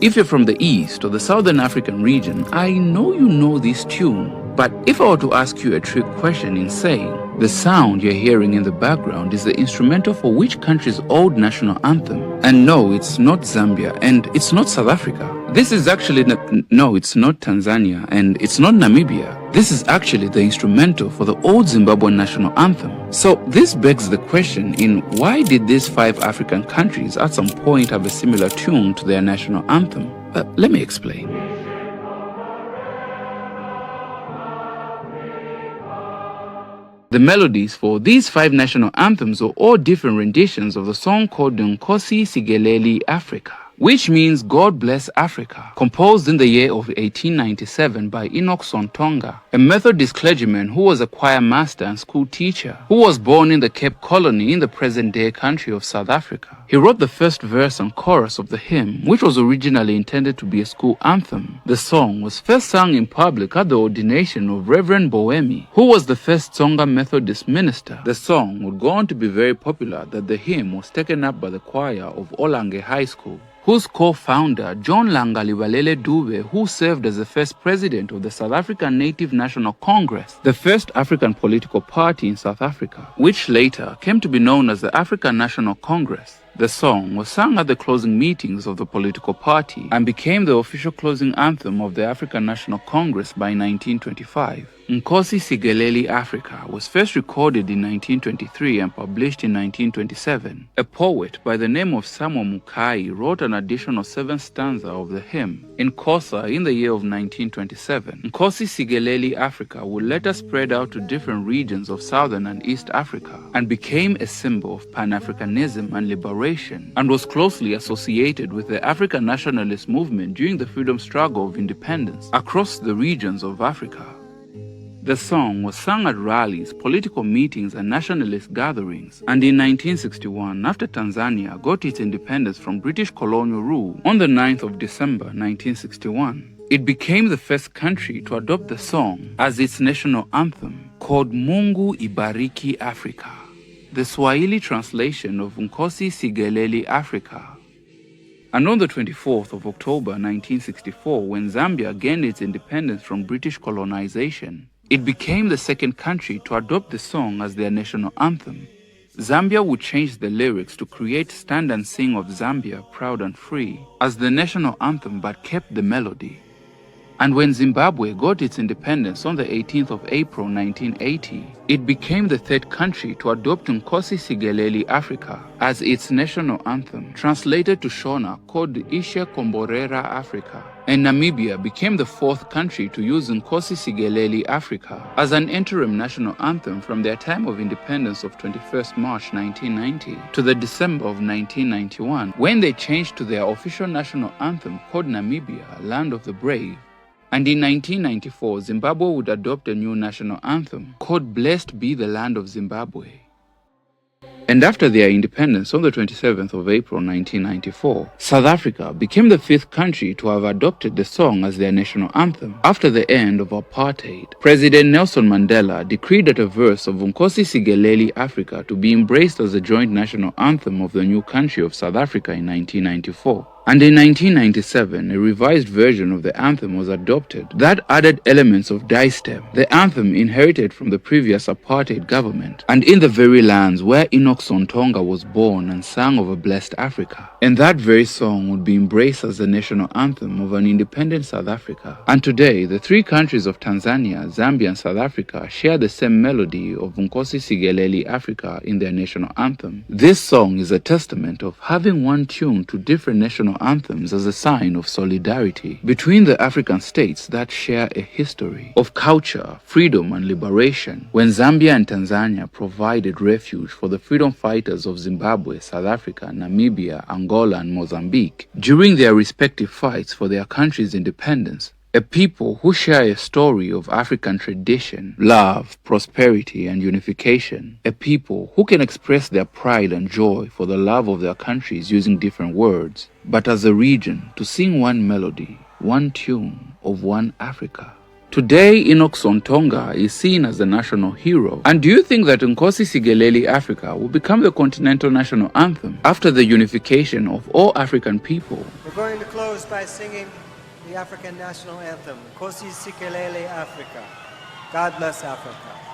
If you're from the East or the Southern African region, I know you know this tune. But if I were to ask you a trick question in saying, the sound you're hearing in the background is the instrumental for which country's old national anthem? And no, it's not Zambia, and it's not South Africa. This is actually, no, it's not Tanzania, and it's not Namibia. This is actually the instrumental for the old Zimbabwean national anthem. So this begs the question in why did these 5 African countries at some point have a similar tune to their national anthem? Let me explain. The melodies for these 5 national anthems were all different renditions of the song called Nkosi Sikelel' Africa, which means God Bless Africa, composed in the year of 1897 by Enoch Sontonga, a Methodist clergyman who was a choir master and school teacher, who was born in the Cape Colony in the present-day country of South Africa. He wrote the first verse and chorus of the hymn, which was originally intended to be a school anthem. The song was first sung in public at the ordination of Reverend Boemi, who was the first Tsonga Methodist minister. The song would go on to be very popular that the hymn was taken up by the choir of Olange High School, whose co-founder, John Langalibalele Dube, who served as the first president of the South African Native National Congress, the first African political party in South Africa, which later came to be known as the African National Congress. The song was sung at the closing meetings of the political party and became the official closing anthem of the African National Congress by 1925. Nkosi Sikelel' Africa was first recorded in 1923 and published in 1927. A poet by the name of Samuel Mukai wrote an additional 7th stanza of the hymn. In Xhosa, in the year of 1927, Nkosi Sikelel' Africa would later spread out to different regions of Southern and East Africa and became a symbol of Pan-Africanism and liberation, and was closely associated with the African nationalist movement during the freedom struggle of independence across the regions of Africa. The song was sung at rallies, political meetings, and nationalist gatherings, and in 1961, after Tanzania got its independence from British colonial rule on the 9th of December 1961, it became the first country to adopt the song as its national anthem, called Mungu Ibariki Africa, the Swahili translation of Nkosi Sikelel' Africa. And on the 24th of October 1964, when Zambia gained its independence from British colonization, it became the second country to adopt the song as their national anthem. Zambia would change the lyrics to create Stand and Sing of Zambia, Proud and Free, as the national anthem, but kept the melody. And when Zimbabwe got its independence on the 18th of April 1980, it became the 3rd country to adopt Nkosi Sikelel' Africa as its national anthem, translated to Shona, called Ishe Komborera Africa. And Namibia became the 4th country to use Nkosi Sikelel' Africa as an interim national anthem from their time of independence of 21st March 1990 to the December of 1991, when they changed to their official national anthem called Namibia, Land of the Brave. And in 1994, Zimbabwe would adopt a new national anthem called Blessed Be the Land of Zimbabwe. And after their independence on the 27th of April 1994, South Africa became the 5th country to have adopted the song as their national anthem after the end of apartheid. President Nelson Mandela decreed that a verse of Nkosi Sikelel' Africa to be embraced as the joint national anthem of the new country of South Africa in 1994. And in 1997, a revised version of the anthem was adopted that added elements of die-step, the anthem inherited from the previous apartheid government, and in the very lands where Enoch Sontonga was born and sang of a blessed Africa. And that very song would be embraced as the national anthem of an independent South Africa. And today, the 3 countries of Tanzania, Zambia, and South Africa share the same melody of Nkosi Sikelel' Africa in their national anthem. This song is a testament of having one tune to different national anthems as a sign of solidarity between the African states that share a history of culture, freedom, and liberation, when Zambia and Tanzania provided refuge for the freedom fighters of Zimbabwe, South Africa, Namibia, Angola, and Mozambique during their respective fights for their country's independence. A people who share a story of African tradition, love, prosperity, and unification. A people who can express their pride and joy for the love of their countries using different words, but as a region to sing one melody, one tune of one Africa. Today, Enoch Sontonga is seen as the national hero. And do you think that Nkosi Sikelel' Africa will become the continental national anthem after the unification of all African people? We're going to close by singing the African national anthem, Nkosi Sikelel' Africa. God bless Africa.